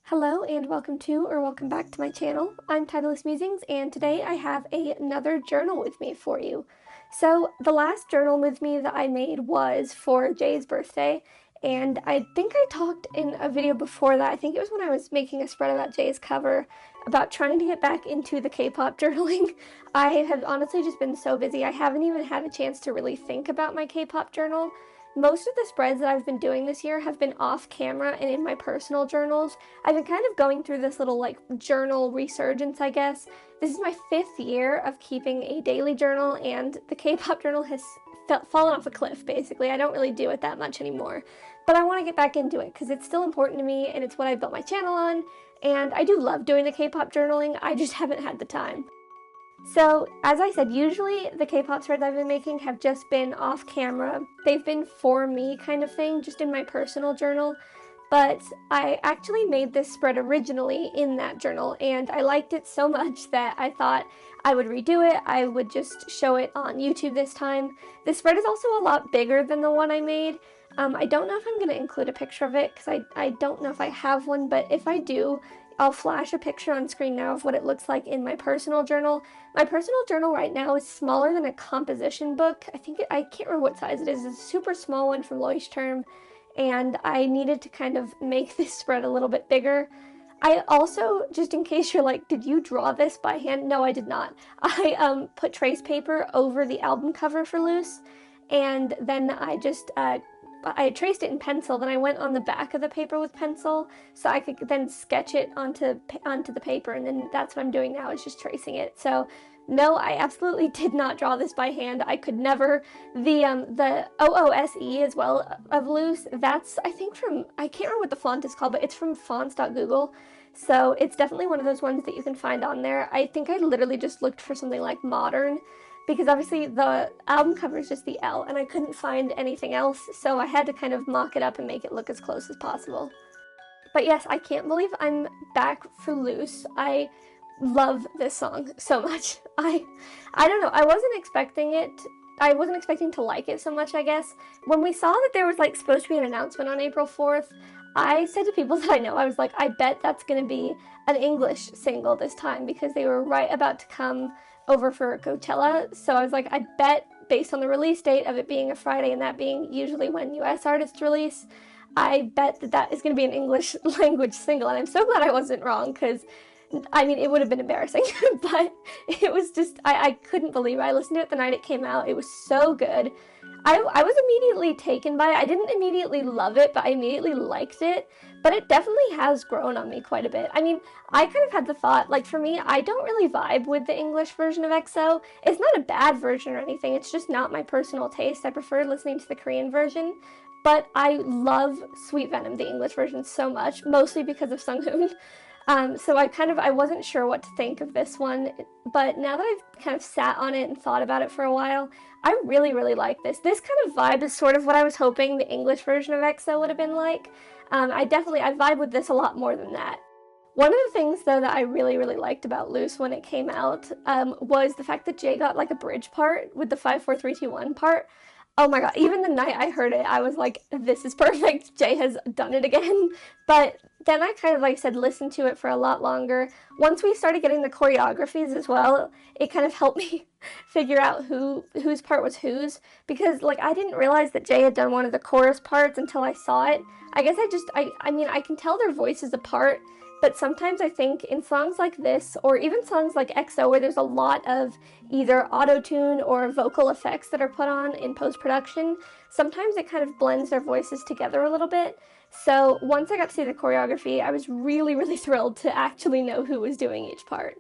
Hello and welcome back to my channel. I'm Titleless Musings, and today I have another journal with me for you. So the last journal with me that I made was for Jay's birthday, and I think I talked in a video before that. I think it was when I was making a spread about Jay's cover about trying to get back into the K-pop journaling. I have honestly just been so busy. I haven't even had a chance to really think about my K-pop journal. Most of the spreads that I've been doing this year have been off camera and in my personal journals. I've been kind of going through this little journal resurgence, I guess. This is my 5th year of keeping a daily journal, and the K-pop journal has fallen off a cliff, basically. I don't really do it that much anymore. But I want to get back into it because it's still important to me and it's what I built my channel on. And I do love doing the K-pop journaling, I just haven't had the time. So, as I said, usually the K-pop spreads I've been making have just been off camera. They've been for me kind of thing, just in my personal journal. But I actually made this spread originally in that journal, and I liked it so much that I thought I would redo it. I would just show it on YouTube this time. This spread is also a lot bigger than the one I made. I don't know if I'm going to include a picture of it, because I don't know if I have one, but if I do, I'll flash a picture on screen now of what it looks like in my personal journal. My personal journal right now is smaller than a composition book. I can't remember what size it is. It's a super small one from Leuchtturm, and I needed to kind of make this spread a little bit bigger. I also, just in case you're like, did you draw this by hand? No, I did not. I put trace paper over the album cover for Loose, and then I just I traced it in pencil, then I went on the back of the paper with pencil, so I could then sketch it onto the paper, and then that's what I'm doing now, is just tracing it. So, no, I absolutely did not draw this by hand. I could never. The OOSE as well of Loose, that's, I think I can't remember what the font is called, but it's from fonts.google, so it's definitely one of those ones that you can find on there. I think I literally just looked for something like modern, because obviously the album cover is just the L, and I couldn't find anything else, so I had to kind of mock it up and make it look as close as possible. But yes, I can't believe I'm back for Loose. I love this song so much. I don't know, I wasn't expecting to like it so much, I guess. When we saw that there was supposed to be an announcement on April 4th, I said to people that I know, I was like, I bet that's going to be an English single this time, because they were right about to come over for Coachella, so I was like, I bet, based on the release date of it being a Friday and that being usually when US artists release, I bet that is going to be an English language single, and I'm so glad I wasn't wrong, because I mean, it would have been embarrassing, but it was just, I couldn't believe it. I listened to it the night it came out. It was so good. I was immediately taken by it. I didn't immediately love it, but I immediately liked it. But it definitely has grown on me quite a bit. I mean, I kind of had the thought, for me, I don't really vibe with the English version of EXO. It's not a bad version or anything. It's just not my personal taste. I prefer listening to the Korean version. But I love Sweet Venom, the English version, so much, mostly because of Sunghoon. So I wasn't sure what to think of this one, but now that I've kind of sat on it and thought about it for a while, I really, really like this. This kind of vibe is sort of what I was hoping the English version of EXO would have been like. I vibe with this a lot more than that. One of the things, though, that I really, really liked about Loose when it came out was the fact that Jay got a bridge part with the 5, 4, 3, 2, 1 part. Oh my god, even the night I heard it, I was like, this is perfect, Jay has done it again. But then I kind of, like I said, listened to it for a lot longer. Once we started getting the choreographies as well, it kind of helped me figure out whose part was whose, because I didn't realize that Jay had done one of the chorus parts until I saw it. I guess I mean, I can tell their voices apart, but sometimes I think in songs like this, or even songs like EXO, where there's a lot of either auto-tune or vocal effects that are put on in post-production, sometimes it kind of blends their voices together a little bit. So once I got to see the choreography, I was really, really thrilled to actually know who was doing each part.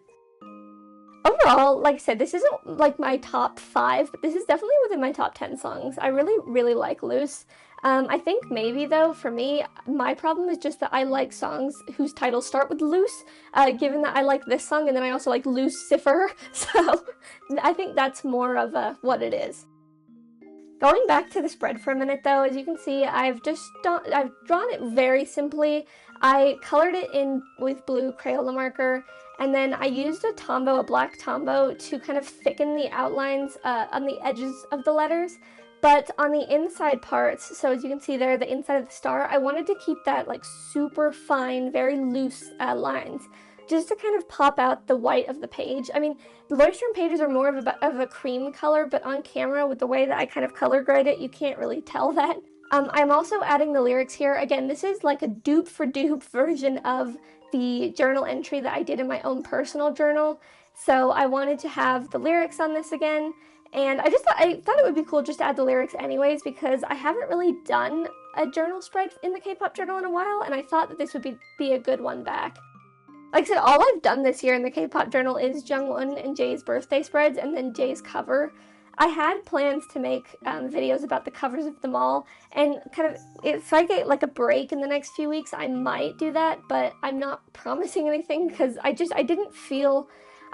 Overall, like I said, this isn't my top 5, but this is definitely within my top 10 songs. I really, really like Loose. I think maybe, though, for me, my problem is just that I like songs whose titles start with Loose, given that I like this song, and then I also like Lucifer, so I think that's more of what it is. Going back to the spread for a minute though, as you can see, I've drawn it very simply. I colored it in with blue Crayola marker, and then I used a black Tombow, to kind of thicken the outlines on the edges of the letters. But on the inside parts, so as you can see there, the inside of the star, I wanted to keep that like super fine, very loose lines, just to kind of pop out the white of the page. I mean, the Leuchtturm pages are more of a cream color, but on camera, with the way that I kind of color grade it, you can't really tell that. I'm also adding the lyrics here. Again, this is like a dupe for dupe version of the journal entry that I did in my own personal journal. So I wanted to have the lyrics on this again. And I thought it would be cool just to add the lyrics anyways, because I haven't really done a journal spread in the K-pop journal in a while, and I thought that this would be a good one back. Like I said, all I've done this year in the K-pop journal is Jungwon and Jae's birthday spreads, and then Jae's cover. I had plans to make videos about the covers of them all, and kind of, if I get like a break in the next few weeks, I might do that, but I'm not promising anything, because I didn't feel...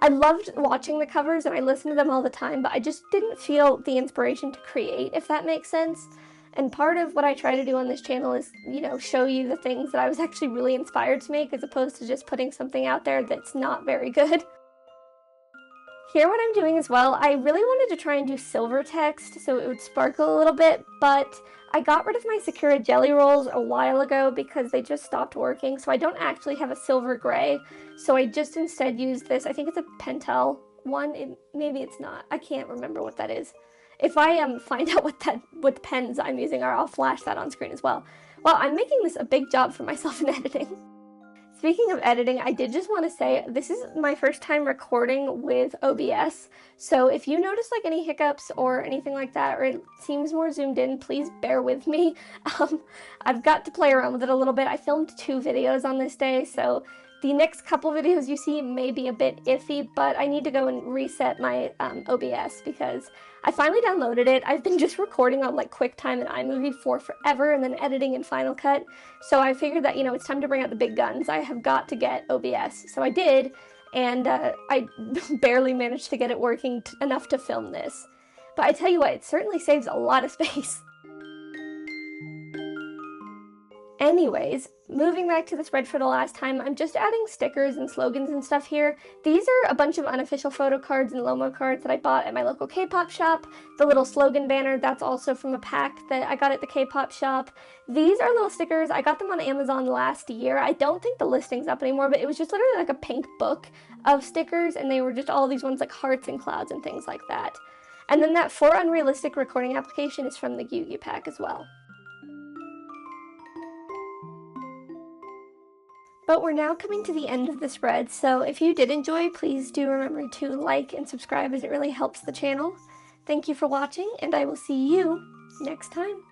I loved watching the covers and I listened to them all the time, but I just didn't feel the inspiration to create, if that makes sense. And part of what I try to do on this channel is, you know, show you the things that I was actually really inspired to make, as opposed to just putting something out there that's not very good. Here what I'm doing as well, I really wanted to try and do silver text so it would sparkle a little bit, but I got rid of my Sakura jelly rolls a while ago because they just stopped working, so I don't actually have a silver gray. So I just instead used this, I think it's a Pentel one, maybe it's not, I can't remember what that is. If I find out what pens I'm using are, I'll flash that on screen as well. Well, I'm making this a big job for myself in editing. Speaking of editing, I did just want to say this is my first time recording with OBS, so if you notice like any hiccups or anything like that, or it seems more zoomed in, please bear with me. I've got to play around with it a little bit. I filmed 2 videos on this day, so the next couple videos you see may be a bit iffy, but I need to go and reset my OBS because I finally downloaded it. I've been just recording on like QuickTime and iMovie for forever and then editing in Final Cut. So I figured that, you know, it's time to bring out the big guns. I have got to get OBS. So I did, and I barely managed to get it working enough to film this. But I tell you what, it certainly saves a lot of space. Anyways, moving back to the spread for the last time, I'm just adding stickers and slogans and stuff here. These are a bunch of unofficial photo cards and Lomo cards that I bought at my local K-pop shop. The little slogan banner, that's also from a pack that I got at the K-pop shop. These are little stickers. I got them on Amazon last year. I don't think the listing's up anymore, but it was just literally like a pink book of stickers, and they were just all these ones like hearts and clouds and things like that. And then that For Unrealistic recording application is from the Gyugyu pack as well. But we're now coming to the end of the spread, so if you did enjoy, please do remember to like and subscribe, as it really helps the channel. Thank you for watching, and I will see you next time.